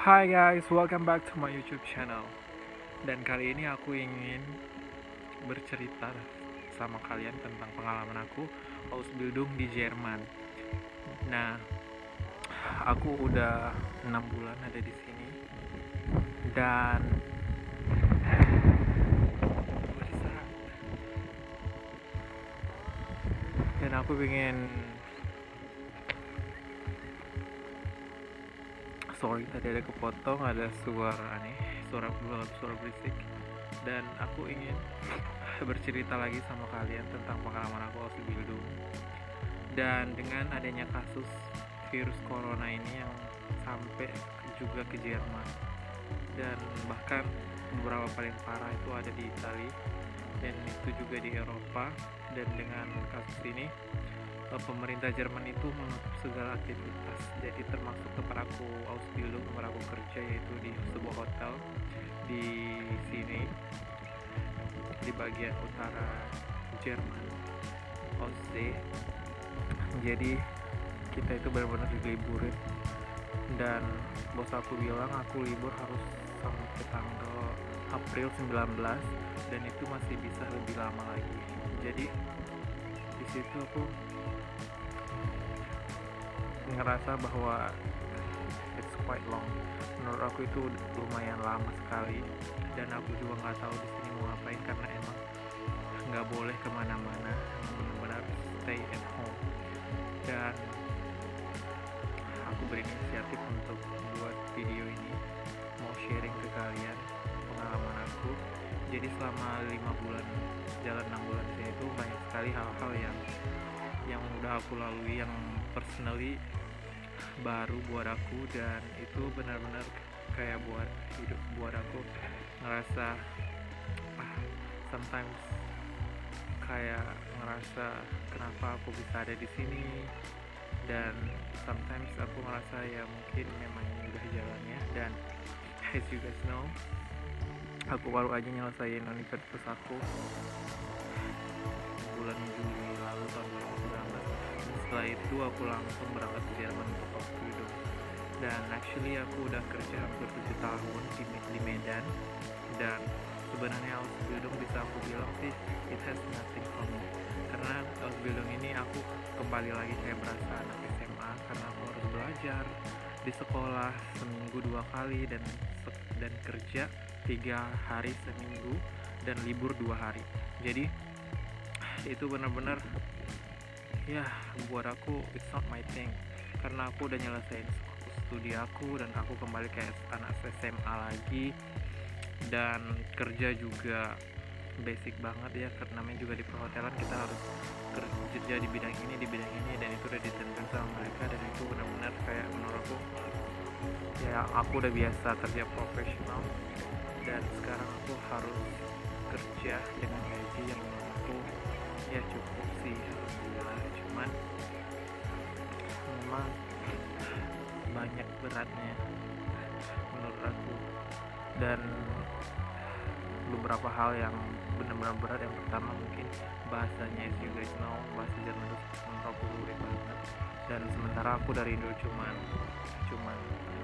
Hi guys, welcome back to my YouTube channel. Dan kali ini aku ingin bercerita sama kalian tentang pengalaman aku Ausbildung di Jerman. Nah, aku udah 6 bulan ada di sini dan aku ingin sorry tadi ada kepotong, ada suara aneh, suara berisik, dan aku ingin bercerita lagi sama kalian tentang pengalaman aku Ausbildung. Dan dengan adanya kasus virus corona ini yang sampai juga ke Jerman, dan bahkan beberapa paling parah itu ada di Italia dan itu juga di Eropa. Dan dengan kasus ini pemerintah Jerman itu menutup segala aktivitas, jadi termasuk tempat aku Ausbildung, tempat aku kerja, yaitu di sebuah hotel di sini di bagian utara Jerman, Ostsee. Jadi kita itu benar-benar diliburin, dan bos aku bilang aku libur harus sampai tanggal April 19, dan itu masih bisa lebih lama lagi. Jadi di situ aku ngerasa bahwa it's quite long. Menurut aku itu lumayan lama sekali, dan aku juga nggak tahu di sini mau ngapain karena emang nggak boleh kemana-mana, benar-benar stay at home. Dan aku berinisiatif untuk buat video ini, mau sharing ke kalian pengalaman aku. Jadi selama 5 bulan, jalan 6 bulan ini itu banyak sekali hal-hal yang udah aku lalui, yang personally baru buat aku, dan itu benar-benar kayak buat hidup, buat aku ngerasa sometimes kayak ngerasa kenapa aku bisa ada di sini. Dan sometimes aku ngerasa ya mungkin memang udah jalannya. Dan as you guys know, aku baru aja nyelesain universitas aku bulan Juli lalu tahun 2019. Dan setelah itu aku langsung berangkat ke Jerman untuk Ausbildung. Dan actually aku udah kerja hampir 7 tahun di Medan, dan sebenarnya Ausbildung bisa aku bilang sih it has nothing for me, karena Ausbildung ini aku kembali lagi kayak berasa anak SMA, karena aku harus belajar di sekolah seminggu 2 kali, dan kerja 3 hari seminggu, dan libur 2 hari. Jadi itu benar-benar ya buat aku it's not my thing, karena aku udah nyelesain studi aku dan aku kembali kayak anak SMA lagi. Dan kerja juga basic banget ya, karena namanya juga di perhotelan kita harus kerja di bidang ini, dan itu udah ditentukan sama mereka. Dan itu benar-benar kayak menurut aku ya aku udah biasa kerja profesional, dan sekarang aku harus kerja dengan gaji yang menurut aku ya cukup sih, alhamdulillah. Cuman memang banyak beratnya menurut aku, dan beberapa hal yang benar-benar berat. Yang pertama mungkin bahasanya, as you guys know, bahasa Jerman itu menurut aku sulit banget. Dan sementara aku dari Indo cuman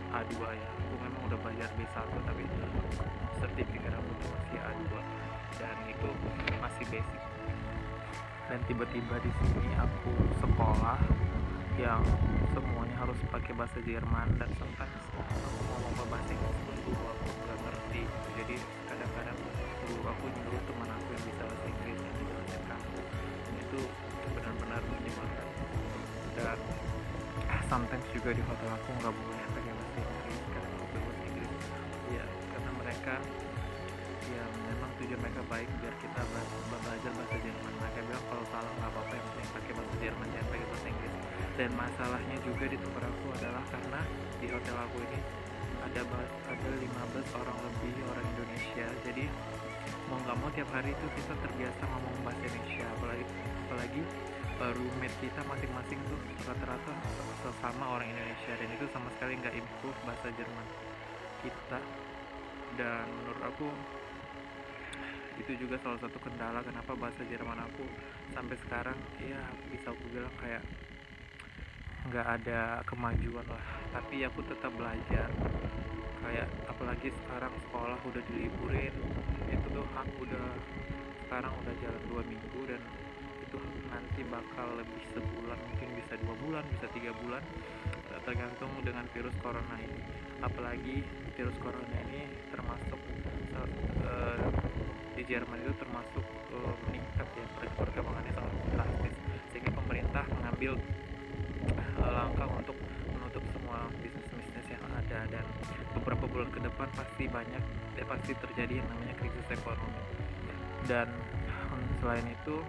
A2 ya, aku memang udah belajar B1 tapi sertifikat aku tuh masih A2, dan itu masih basic. Dan tiba-tiba di sini aku sekolah yang semuanya harus pakai bahasa Jerman, dan sometimes aku ngomong bahasa Inggris pun guru aku nggak ngerti. Jadi kadang-kadang guru aku nyuruh teman aku yang bisa bahasa Inggris yang dijelasin aku, itu benar-benar menyebalkan. Dan sometimes juga di hotel aku nggak boleh pakai bahasa Inggris karena aku bahasa Inggris ya, karena mereka ya memang tujuan mereka baik biar kita belajar bahasa Jerman. Mereka bilang kalau salah nggak apa-apa, yang penting pakai bahasa Jerman, jangan pakai bahasa Inggris. Dan masalahnya juga di tempat aku adalah karena di hotel aku ini ada 15 orang lebih orang Indonesia. Jadi mau nggak mau tiap hari itu kita terbiasa ngomong bahasa Indonesia, apalagi roommate kita masing-masing tuh rata-rata sesama orang Indonesia, dan itu sama sekali nggak improve bahasa Jerman kita. Dan menurut aku itu juga salah satu kendala kenapa bahasa Jerman aku sampai sekarang ya bisa aku bilang kayak nggak ada kemajuan lah, tapi aku tetap belajar. Kayak apalagi sekarang sekolah udah diliburin, itu tuh udah sekarang udah jalan 2 minggu, dan itu nanti bakal lebih sebulan, mungkin bisa 2 bulan, bisa 3 bulan, tergantung dengan virus corona ini. Apalagi virus corona ini termasuk eh, di Jerman itu termasuk meningkat ya, perkembangannya sangat drastis, sehingga pemerintah mengambil langkah untuk menutup semua bisnis-bisnis yang ada, dan beberapa bulan ke depan pasti terjadi yang namanya krisis ekonomi. Dan selain itu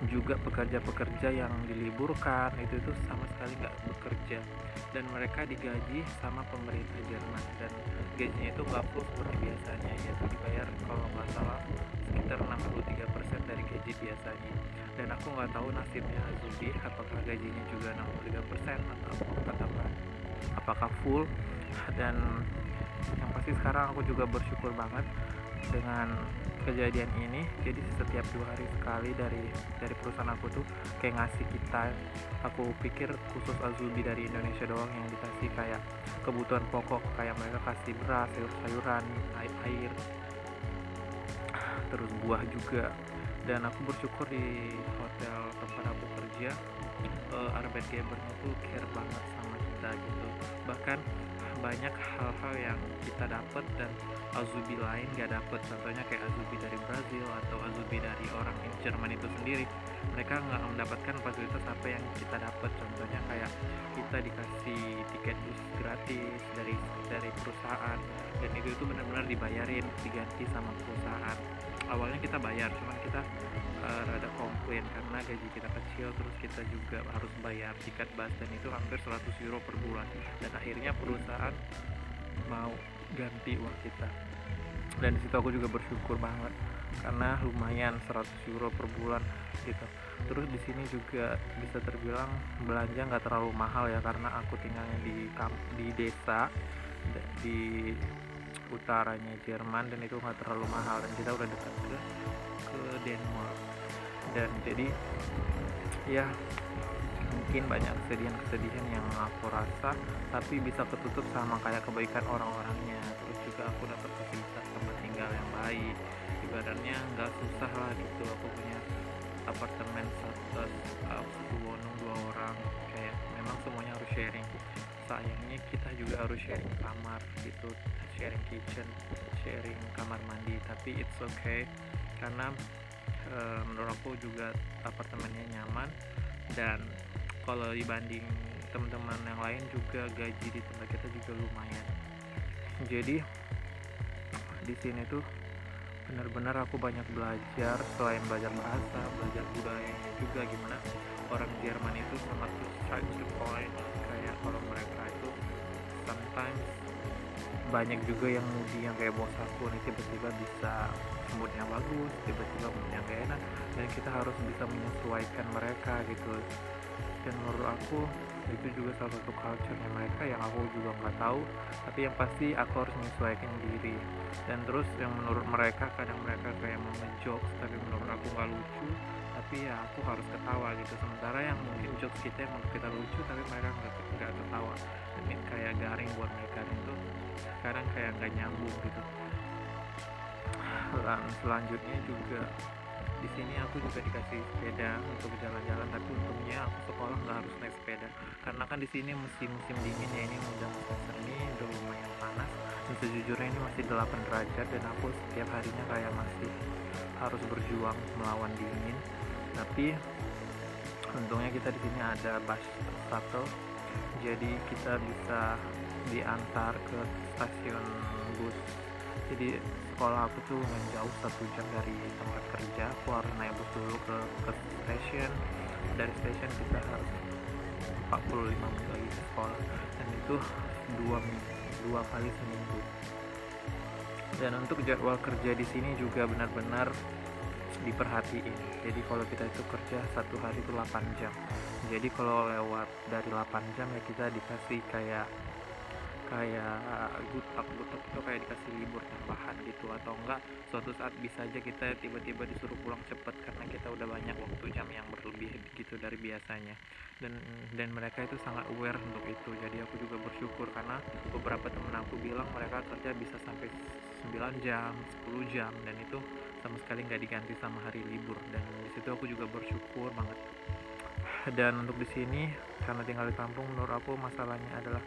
juga pekerja-pekerja yang diliburkan itu sama sekali nggak bekerja, dan mereka digaji sama pemerintah Jerman, dan gajinya itu nggak full seperti biasanya, yaitu dibayar kalau nggak salah sekitar 63% dari gaji biasanya. Dan aku nggak tahu nasibnya Azubi, apakah gajinya juga 63% atau apakah full. Dan yang pasti sekarang aku juga bersyukur banget dengan kejadian ini. Jadi setiap 2 hari sekali dari perusahaan aku tuh kayak ngasih kita, aku pikir khusus Azubi dari Indonesia doang yang dikasih kayak kebutuhan pokok, kayak mereka kasih beras, sayur-sayuran, air, terus buah juga. Dan aku bersyukur di hotel tempat aku kerja, Arbeitgebernya tuh care banget sama kita gitu. Bahkan banyak hal-hal yang kita dapat dan Azubi lain gak dapat. Contohnya kayak Azubi dari Brazil atau Azubi dari orang Jerman itu sendiri, mereka nggak mendapatkan fasilitas apa yang kita dapat. Contohnya kayak kita dikasih tiket bus gratis dari perusahaan, dan itu benar-benar dibayarin, diganti sama perusahaan. Awalnya kita bayar, cuman kita rada komplain karena gaji kita kecil, terus kita juga harus bayar tiket bus, dan itu hampir 100 euro per bulan, dan akhirnya perusahaan mau ganti uang kita. Dan disitu aku juga bersyukur banget karena lumayan 100 euro per bulan gitu. Terus di sini juga bisa terbilang belanja nggak terlalu mahal ya, karena aku tinggalnya di desa di utaranya Jerman, dan itu nggak terlalu mahal, dan kita udah dekat ke Denmark. Dan jadi ya mungkin banyak kesedihan yang aku rasa, tapi bisa ketutup sama kayak kebaikan orang-orangnya. Terus juga aku dapat fasilitas tempat tinggal yang baik, ibaratnya nggak susah lah gitu. Aku punya apartemen satu wonong 2 orang, kayak memang semuanya harus sharing. Sayangnya kita juga harus sharing kamar gitu, sharing kitchen, sharing kamar mandi, tapi it's okay karena menurut aku juga apartemennya nyaman. Dan kalau dibanding teman-teman yang lain juga gaji di tempat kita juga lumayan. Jadi di sini tuh benar-benar aku banyak belajar, selain belajar bahasa, belajar budayanya juga, gimana orang Jerman itu sangat straight to the point. Kayak kalau mereka itu sometimes banyak juga yang mudi, yang kayak bos aku nih tiba-tiba bisa moodnya bagus, tiba-tiba moodnya gak enak, dan kita harus bisa menyesuaikan mereka gitu. Dan menurut aku itu juga salah satu culture-nya mereka yang aku juga nggak tahu, tapi yang pasti aku harus menyesuaikan diri. Dan terus yang menurut mereka, kadang mereka kayak mau ngejokes tapi menurut aku nggak lucu, tapi ya aku harus ketawa gitu. Sementara yang mungkin jokes kita yang menurut kita lucu tapi mereka nggak ketawa, dan ini kayak garing buat mereka, dan itu kadang kayak nggak nyambung gitu. Dan selanjutnya juga di sini aku juga dikasih sepeda untuk jalan-jalan, tapi untungnya aku sekolah nggak harus naik sepeda karena kan di sini musim dingin ya, ini udah semester ini udah lumayan panas, dan sejujurnya ini masih 8 derajat, dan aku setiap harinya kayak masih harus berjuang melawan dingin. Tapi untungnya kita di sini ada bus shuttle, jadi kita bisa diantar ke stasiun bus. Jadi sekolah aku tuh lumayan jauh, 1 jam dari tempat kerja. Aku harus naik bus dulu ke station, dari station kita harus 45 menit lagi ke sekolah, dan itu 2 kali seminggu. Dan untuk jadwal kerja di sini juga benar-benar diperhatiin. Jadi kalau kita itu kerja 1 hari itu 8 jam, jadi kalau lewat dari 8 jam ya kita dikasih kayak kayak gutak-gutak itu kayak dikasih libur tambahan gitu, atau enggak suatu saat bisa aja kita tiba-tiba disuruh pulang cepet karena kita udah banyak waktu jam yang berlebih gitu dari biasanya. Dan mereka itu sangat aware untuk itu, jadi aku juga bersyukur karena beberapa temen aku bilang mereka kerja bisa sampai 9 jam 10 jam dan itu sama sekali nggak diganti sama hari libur, dan disitu aku juga bersyukur banget. Dan untuk di sini karena tinggal di kampung, menurut aku masalahnya adalah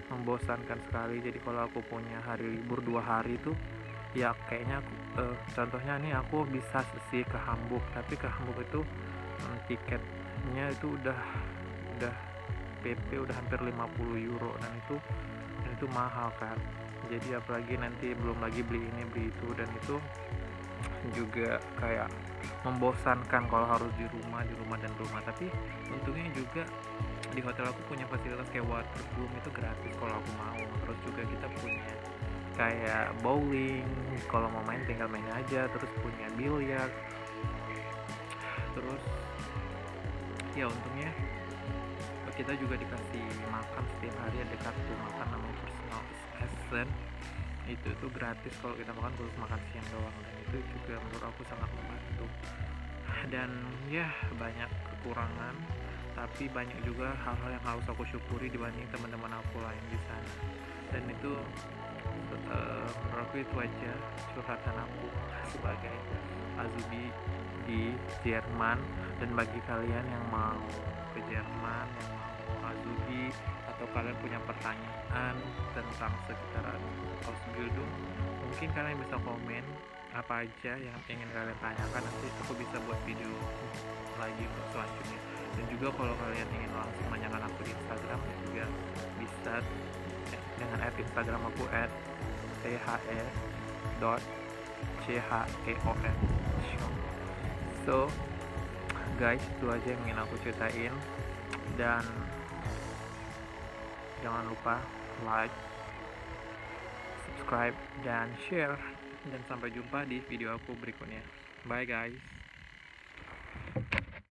membosankan sekali. Jadi kalau aku punya hari libur 2 hari itu ya kayaknya aku, contohnya nih aku bisa sih ke Hamburg, tapi ke Hamburg itu tiketnya itu udah PP udah hampir 50 euro, dan itu mahal kan. Jadi apalagi nanti belum lagi beli ini beli itu, dan itu juga kayak membosankan kalau harus di rumah dan rumah. Tapi untungnya juga di hotel aku punya fasilitas kayak waterroom itu gratis kalau aku mau. Terus juga kita punya kayak bowling, kalau mau main tinggal main aja. Terus punya biliar. Terus ya untungnya kita juga dikasih makan setiap hari, ada kartu makan namanya personal assistant. Itu tuh gratis kalau kita makan, khusus makan siang doang, dan itu juga menurut aku sangat membantu. Dan ya banyak kekurangan, tapi banyak juga hal-hal yang harus aku syukuri dibanding teman-teman aku lain di sana. Dan itu menurut aku itu aja curhatan aku sebagai Azubi di Jerman. Dan bagi kalian yang mau ke Jerman, yang mau Azubi, atau kalian punya pertanyaan tentang sekitaran Ausbildung, mungkin kalian bisa komen apa aja yang ingin kalian tanyakan, nanti aku bisa buat video lagi untuk selanjutnya. Dan juga kalau kalian ingin langsung menanyakan aku di Instagram juga bisa dengan Instagram aku @the.cheon. So guys, itu aja yang ingin aku ceritain, dan jangan lupa like, subscribe, dan share. Dan sampai jumpa di video aku berikutnya. Bye guys.